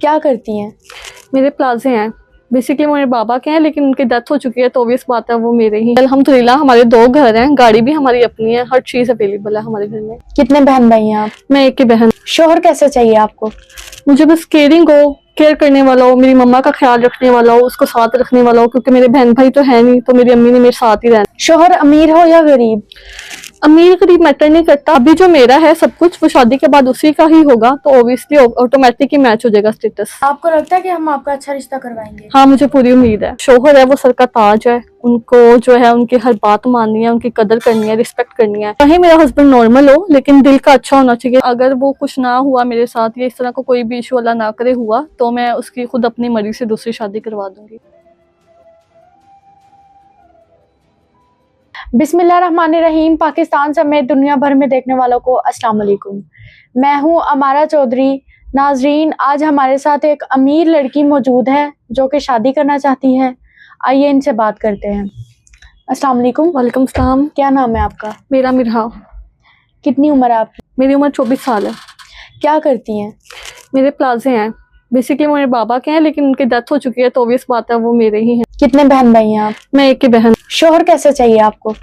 क्या करती हैं? मेरे प्लाजे हैं, बेसिकली मेरे बाबा के हैं लेकिन उनकी डेथ हो चुकी है तो ऑब्वियस बात है वो मेरे ही। अल्हम्दुलिल्लाह हमारे 2 घर हैं, गाड़ी भी हमारी अपनी है, हर चीज अवेलेबल है हमारे घर में। कितने बहन भाई हैं आप? मैं एक ही बहन। शोहर कैसे चाहिए आपको? मुझे बस केयरिंग हो, केयर करने वाला हो, मेरी मम्मा का ख्याल रखने वाला हो, उसको साथ रखने वाला हो, क्योंकि मेरे बहन भाई तो है नहीं तो मेरी अम्मी ने मेरे साथ ही रहना। शोहर अमीर हो या गरीब? अमीर गरीब मैटर नहीं करता, अभी जो मेरा है सब कुछ वो शादी के बाद उसी का ही होगा तो ऑब्वियसली ऑटोमेटिक ही मैच हो जाएगा स्टेटस। आपको लगता है कि हम आपका अच्छा रिश्ता करवाएंगे? हाँ, मुझे पूरी उम्मीद है। शोहर है वो सर का ताज है, उनको जो है उनकी हर बात माननी है, उनकी कदर करनी है, रिस्पेक्ट करनी है। चाहे मेरा हस्बैंड नॉर्मल हो लेकिन दिल का अच्छा होना चाहिए। अगर वो कुछ ना हुआ मेरे साथ या इस तरह का कोई भी इशू अल्लाह ना करे हुआ तो मैं उसकी खुद अपनी मर्जी से दूसरी शादी करवा दूंगी। बिस्मिल्लाहिर्रहमानिर्रहीम। पाकिस्तान समेत दुनिया भर में देखने वालों को अस्सलाम वालेकुम। मैं हूं अमारा चौधरी। नाजरीन, आज हमारे साथ एक अमीर लड़की मौजूद है जो कि शादी करना चाहती है। आइए इनसे बात करते हैं। अस्सलाम वालेकुम। वालेकुम सलाम। क्या नाम है आपका? मेरा मिरहा। कितनी उम्र है आपकी? मेरी उम्र 24 साल है। क्या करती हैं? मेरे प्लाजे हैं, बेसिकली मेरे बाबा के हैं लेकिन उनकी डेथ हो चुकी है तो ऑब्वियस बात है वो मेरे ही हैं। कितने बहन भाई हैं आप? मैं एक ही बहन। शोहर कैसे चाहिए आपको?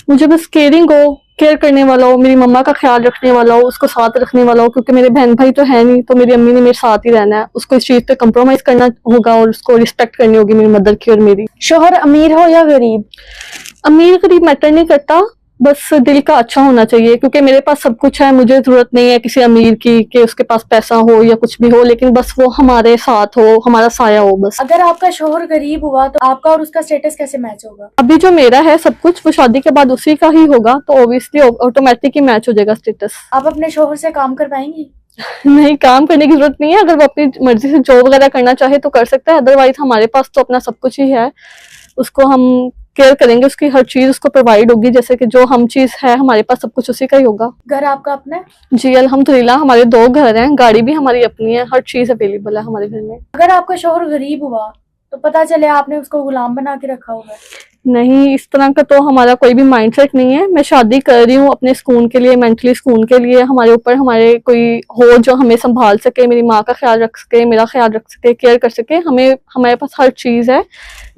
मुझे बस केयरिंग हो, केयर करने वाला हो, मेरी मम्मा का ख्याल रखने वाला हो, उसको साथ रखने वाला हो, क्योंकि मेरे बहन भाई तो है नहीं तो मेरी अम्मी ने मेरे साथ ही रहना है। उसको इस चीज पे कम्प्रोमाइज करना होगा और उसको रिस्पेक्ट करनी होगी मेरी मदर की और मेरी। शोहर अमीर हो या गरीब? अमीर गरीब मैटर नहीं करता, बस दिल का अच्छा होना चाहिए, क्योंकि मेरे पास सब कुछ है, मुझे जरूरत नहीं है किसी अमीर की कि उसके पास पैसा हो या कुछ भी हो, लेकिन बस वो हमारे साथ हो, हमारा साया हो बस। अगर आपका शोहर गरीब हुआ तो आपका और उसका स्टेटस कैसे मैच होगा? अभी जो मेरा है सब कुछ वो शादी के बाद उसी का ही होगा तो ऑब्वियसली ऑटोमेटिक ही मैच हो जाएगा स्टेटस। आप अपने शोहर से काम करवाएंगी? नहीं, काम करने की जरूरत नहीं है, अगर वो अपनी मर्जी से जॉब वगैरह करना चाहे तो कर सकता है, अदरवाइज हमारे पास तो अपना सब कुछ ही है। उसको हम केयर करेंगे, उसकी हर चीज उसको प्रोवाइड होगी, जैसे कि जो हम चीज है हमारे पास सब कुछ उसी का ही होगा। घर आपका अपना है? जी अल्हम्दुलिल्लाह हमारे 2 घर हैं, गाड़ी भी हमारी अपनी है, हर चीज अवेलेबल है हमारे घर में। अगर आपका शोहर गरीब हुआ तो पता चले आपने उसको गुलाम बना के रखा होगा। नहीं, इस तरह का तो हमारा कोई भी माइंडसेट नहीं है। मैं शादी कर रही हूँ अपने सुकून के लिए, मेंटली सुकून के लिए। हमारे ऊपर हमारे कोई हो जो हमें संभाल सके, मेरी माँ का ख्याल रख सके, मेरा ख्याल रख सके, केयर कर सके। हमें हमारे पास हर चीज है,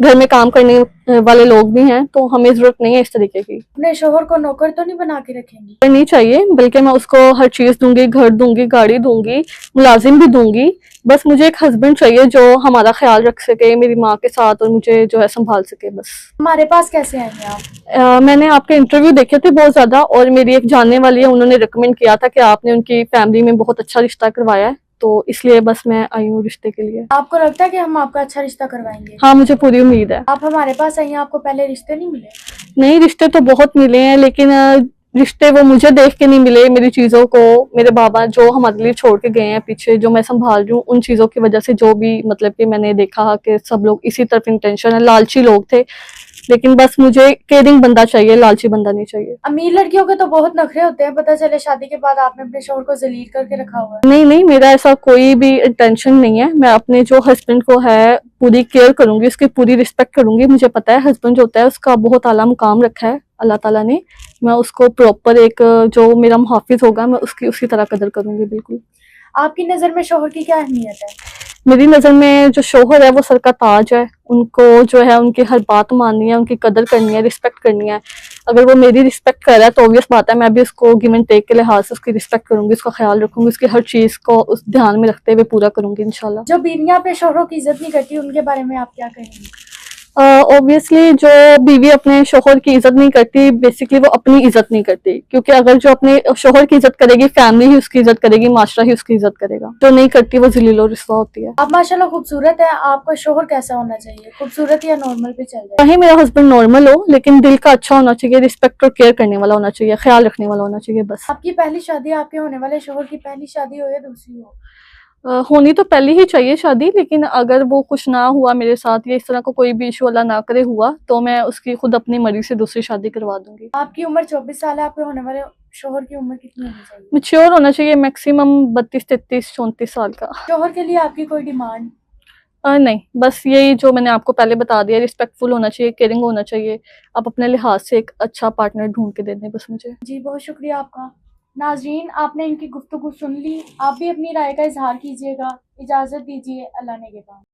घर में काम करने वाले लोग भी हैं, तो हमें जरूरत नहीं है इस तरीके की। अपने शोहर को नौकर तो नहीं बना के रखेंगी? नहीं चाहिए, बल्कि मैं उसको हर चीज दूंगी, घर दूंगी, गाड़ी दूंगी, मुलाजिम भी दूंगी। बस मुझे एक हस्बैंड चाहिए जो हमारा ख्याल रख सके मेरी माँ के साथ और मुझे जो है संभाल सके बस। हमारे पास कैसे आएंगे आप? मैंने आपके इंटरव्यू देखे थे बहुत ज्यादा, और मेरी एक जानने वाली है, उन्होंने रिकमेंड किया था कि आपने उनकी फैमिली में बहुत अच्छा रिश्ता करवाया है, तो इसलिए बस मैं आई हूँ रिश्ते के लिए। आपको लगता है कि हम आपका अच्छा रिश्ता करवाएंगे? हाँ, मुझे पूरी उम्मीद है। आप हमारे पास आई हैं, आपको पहले रिश्ते नहीं मिले? नहीं, रिश्ते तो बहुत मिले हैं लेकिन रिश्ते वो मुझे देख के नहीं मिले, मेरी चीजों को मेरे बाबा जो हमारे लिए छोड़ के गए हैं पीछे, जो मैं संभाल रही हूँ, उन चीजों की वजह से जो भी मतलब कि मैंने देखा कि सब लोग इसी तरफ इंटेंशन है, लालची लोग थे। लेकिन बस मुझे केयरिंग बंदा चाहिए, लालची बंदा नहीं चाहिए। अमीर लड़कियों के तो बहुत नखरे होते हैं, पता चले शादी के बाद आपने अपने शोहर को जलील करके रखा हुआ है। नहीं नहीं, मेरा ऐसा कोई भी इंटेंशन नहीं है। मैं अपने जो हस्बैंड को है पूरी केयर करूंगी, उसकी पूरी रिस्पेक्ट करूंगी। मुझे पता है हस्बैंड जो होता है उसका बहुत आला मुकाम रखा है अल्लाह ताला ने। मैं उसको प्रॉपर एक जो मेरा मुहाफिज होगा मैं उसकी उसी तरह कदर करूंगी बिल्कुल। आपकी नजर में शोहर की क्या अहमियत है? मेरी नज़र में जो शोहर है वो सर का ताज है, उनको जो है उनकी हर बात माननी है, उनकी कदर करनी है, रिस्पेक्ट करनी है। अगर वो मेरी रिस्पेक्ट कर रहा है तो ऑब्वियस बात है मैं भी उसको गिव एंड टेक के लिहाज से उसकी रिस्पेक्ट करूंगी, उसका ख्याल रखूंगी, उसकी हर चीज को उस ध्यान में रखते हुए पूरा करूंगी इंशाल्लाह। जो बीवियां अपने शोहरों की इज्जत नहीं करती उनके बारे में आप क्या कहेंगी? ऑब्वियसली जो बीवी अपने शोहर की इज्जत नहीं करती, बेसिकली वो अपनी इज्जत नहीं करती, क्योंकि अगर जो अपने शोहर की इज्जत करेगी फैमिली ही उसकी इज्जत करेगी, माशरा ही उसकी इज्जत करेगा। जो नहीं करती वो जलील और रिस्वा होती है। आप माशाल्लाह खूबसूरत है, आपका शोहर कैसा होना चाहिए? खूबसूरत या नॉर्मल पे चल जाए? चाहे मेरा हस्बैंड नॉर्मल हो लेकिन दिल का अच्छा होना चाहिए, रिस्पेक्ट और केयर करने वाला होना चाहिए, ख्याल रखने वाला होना चाहिए बस। आपकी पहली शादी, आपके होने वाले शोहर की पहली शादी हो या दूसरी हो? होनी तो पहले ही चाहिए शादी, लेकिन अगर वो कुछ ना हुआ मेरे साथ या इस तरह का कोई भी इशू अल्लाह ना करे हुआ तो मैं उसकी खुद अपनी मर्जी से दूसरी शादी करवा दूंगी। आपकी उम्र 24 साल है, आपके होने वाले शोहर की उम्र कितनी होनी चाहिए? मैच्योर होना चाहिए, मैक्सिमम 32, 33, 34 साल का। शोहर के लिए आपकी कोई डिमांड? नहीं, बस यही जो मैंने आपको पहले बता दिया, रिस्पेक्टफुल होना चाहिए, केयरिंग होना चाहिए। आप अपने लिहाज से एक अच्छा पार्टनर ढूंढ के दे दें बस मुझे। जी बहुत शुक्रिया आपका। नाजरीन, आपने इनकी गुफ्तगू सुन ली, आप भी अपनी राय का इजहार कीजिएगा। इजाज़त दीजिए, अल्लाह ने के बाद।